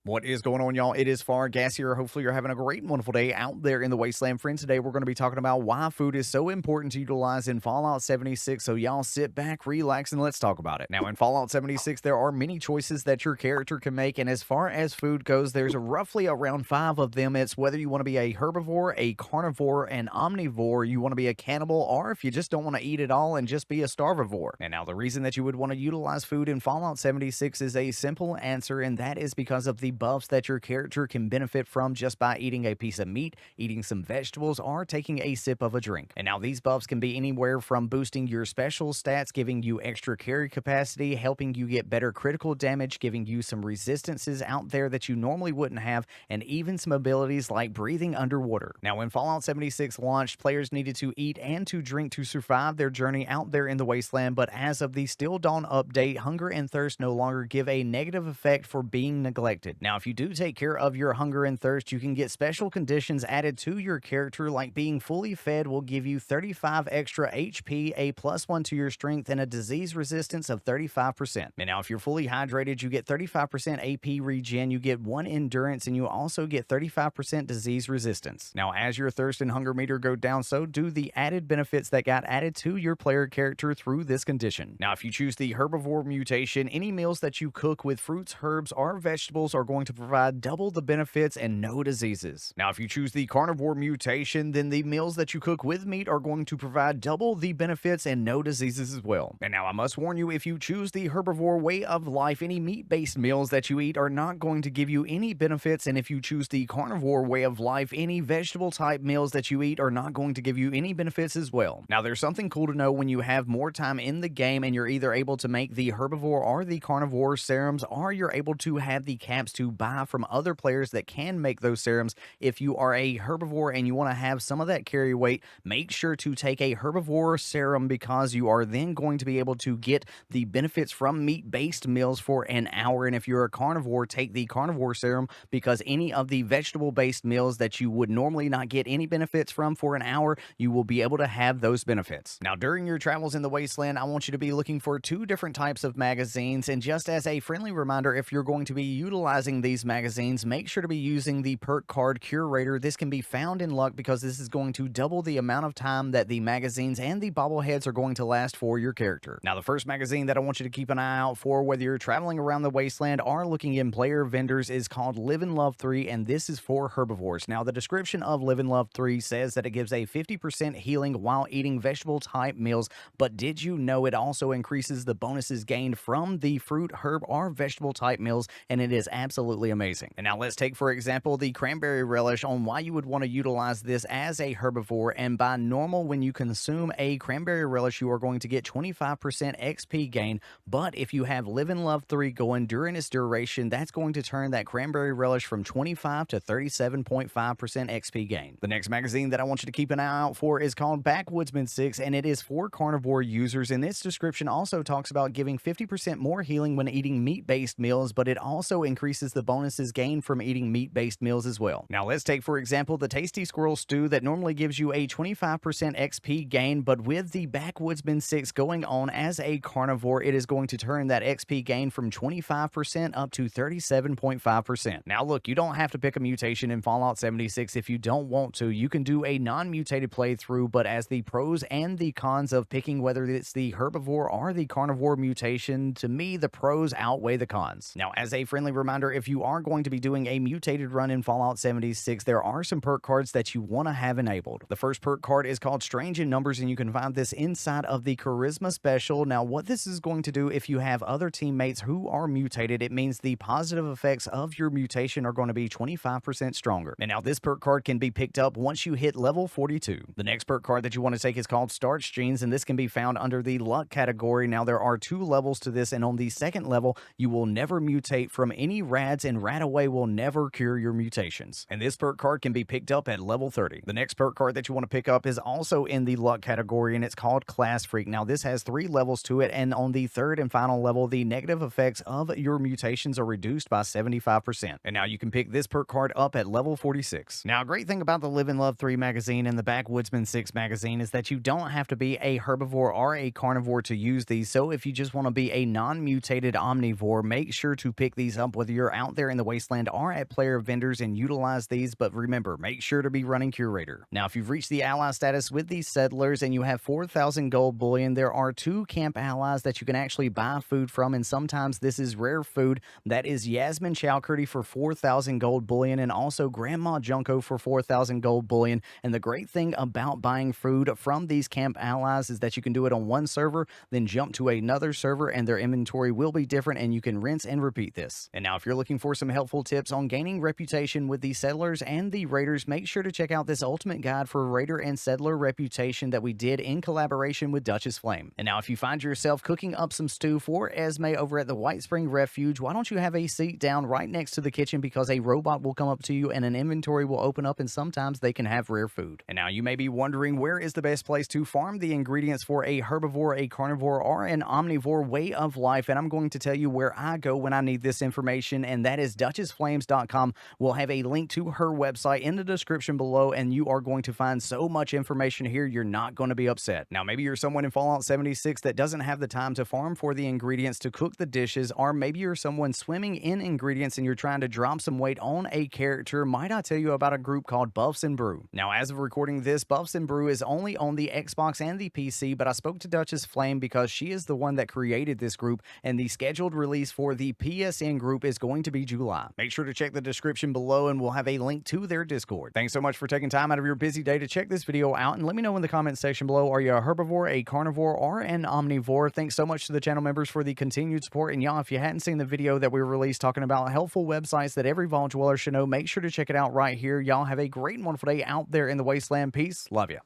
What is going on, y'all? It is Fargassier. Hopefully, you're having a great and wonderful day out there in the wasteland. Friends, today we're going to be talking about why food is so important to utilize in Fallout 76. So, y'all sit back, relax, and let's talk about it. Now, in Fallout 76, there are many choices that your character can make. And as far as food goes, there's roughly around 5 of them. It's whether you want to be a herbivore, a carnivore, an omnivore, you want to be a cannibal, or if you just don't want to eat it all and just be a starvivore. And now, the reason that you would want to utilize food in Fallout 76 is a simple answer, and that is because of the buffs that your character can benefit from just by eating a piece of meat, eating some vegetables, or taking a sip of a drink. And now these buffs can be anywhere from boosting your special stats, giving you extra carry capacity, helping you get better critical damage, giving you some resistances out there that you normally wouldn't have, and even some abilities like breathing underwater. Now, when Fallout 76 launched, players needed to eat and to drink to survive their journey out there in the wasteland, but as of the Still Dawn update, hunger and thirst no longer give a negative effect for being neglected. Now, if you do take care of your hunger and thirst, you can get special conditions added to your character, like being fully fed will give you 35 extra HP, a +1 to your strength, and a disease resistance of 35%. And now, if you're fully hydrated, you get 35% AP regen, you get 1 endurance, and you also get 35% disease resistance. Now, as your thirst and hunger meter go down, so do the added benefits that got added to your player character through this condition. Now, if you choose the Herbivore mutation, any meals that you cook with fruits, herbs, or vegetables are going to provide double the benefits and no diseases. Now, if you choose the Carnivore mutation, then the meals that you cook with meat are going to provide double the benefits and no diseases as well. And now, I must warn you, if you choose the Herbivore way of life, any meat-based meals that you eat are not going to give you any benefits, and if you choose the Carnivore way of life, any vegetable-type meals that you eat are not going to give you any benefits as well. Now, there's something cool to know when you have more time in the game and you're either able to make the Herbivore or the Carnivore serums, or you're able to have the caps to buy from other players that can make those serums. If you are a herbivore and you want to have some of that carry weight, make sure to take a herbivore serum, because you are then going to be able to get the benefits from meat-based meals for an hour. And if you're a carnivore, take the carnivore serum, because any of the vegetable-based meals that you would normally not get any benefits from for an hour, you will be able to have those benefits. Now, during your travels in the wasteland, I want you to be looking for 2 different types of magazines. And just as a friendly reminder, if you're going to be utilizing these magazines, make sure to be using the Perk card curator. This can be found in luck, because this is going to double the amount of time that the magazines and the bobbleheads are going to last for your character. Now, the first magazine that I want you to keep an eye out for, whether you're traveling around the wasteland or looking in player vendors, is called Live and Love 3, and this is for herbivores. Now, the description of Live and Love 3 says that it gives a 50% healing while eating vegetable type meals, but did you know it also increases the bonuses gained from the fruit, herb, or vegetable type meals, and it is absolutely amazing. And now let's take, for example, the cranberry relish on why you would want to utilize this as a herbivore. And by normal, when you consume a cranberry relish, you are going to get 25% XP gain, but if you have Live and Love 3 going during its duration, that's going to turn that cranberry relish from 25 to 37.5% XP gain. The next magazine that I want you to keep an eye out for is called Backwoodsman 6, and it is for carnivore users, and its description also talks about giving 50% more healing when eating meat-based meals, but it also increases the bonuses gained from eating meat-based meals as well. Now, let's take, for example, the Tasty Squirrel Stew that normally gives you a 25% XP gain, but with the Backwoodsman 6 going on as a carnivore, it is going to turn that XP gain from 25% up to 37.5%. Now, look, you don't have to pick a mutation in Fallout 76 if you don't want to. You can do a non-mutated playthrough, but as the pros and the cons of picking whether it's the herbivore or the carnivore mutation, to me, the pros outweigh the cons. Now, as a friendly reminder, if you are going to be doing a mutated run in Fallout 76, there are some perk cards that you want to have enabled. The first perk card is called Strange in Numbers, and you can find this inside of the Charisma Special. Now, what this is going to do, if you have other teammates who are mutated, it means the positive effects of your mutation are going to be 25% stronger. And now this perk card can be picked up once you hit level 42. The next perk card that you want to take is called Starch Genes, and this can be found under the Luck category. Now, there are 2 levels to this, and on the second level, you will never mutate from any rads, and Radaway will never cure your mutations. And this perk card can be picked up at level 30. The next perk card that you want to pick up is also in the Luck category, and it's called Class Freak. Now, this has 3 levels to it, and on the third and final level, the negative effects of your mutations are reduced by 75%. And now you can pick this perk card up at level 46. Now, a great thing about the Live and Love 3 magazine and the Backwoodsman 6 magazine is that you don't have to be a herbivore or a carnivore to use these. So if you just want to be a non-mutated omnivore, make sure to pick these up whether you're are out there in the wasteland are at player vendors and utilize these, but remember, make sure to be running Curator. Now, if you've reached the ally status with these settlers and you have 4,000 gold bullion, there are 2 camp allies that you can actually buy food from, and sometimes this is rare food. That is Yasmin Chowcurdy for 4,000 gold bullion and also Grandma Junko for 4,000 gold bullion. And the great thing about buying food from these camp allies is that you can do it on one server, then jump to another server, and their inventory will be different, and you can rinse and repeat this. And now, if you're looking for some helpful tips on gaining reputation with the settlers and the raiders, make sure to check out this ultimate guide for raider and settler reputation that we did in collaboration with Duchess Flame. And now, if you find yourself cooking up some stew for Esme over at the White Spring Refuge, why don't you have a seat down right next to the kitchen, because a robot will come up to you and an inventory will open up, and sometimes they can have rare food. And now you may be wondering, where is the best place to farm the ingredients for a herbivore, a carnivore, or an omnivore way of life? And I'm going to tell you where I go when I need this information, and that is DuchessFlames.com. We'll have a link to her website in the description below, and you are going to find so much information here, you're not going to be upset. Now, maybe you're someone in Fallout 76 that doesn't have the time to farm for the ingredients to cook the dishes, or maybe you're someone swimming in ingredients and you're trying to drop some weight on a character. Might I tell you about a group called Buffs and Brew? Now, as of recording this, Buffs and Brew is only on the Xbox and the PC, but I spoke to Duchess Flame because she is the one that created this group, and the scheduled release for the PSN group is going to be July. Make sure to check the description below, and we'll have a link to their Discord. Thanks so much for taking time out of your busy day to check this video out, and let me know in the comments section below, are you a herbivore, a carnivore, or an omnivore? Thanks so much to the channel members for the continued support, and y'all, if you hadn't seen the video that we released talking about helpful websites that every Vault Dweller should know, make sure to check it out right here. Y'all have a great and wonderful day out there in the wasteland. Peace. Love you.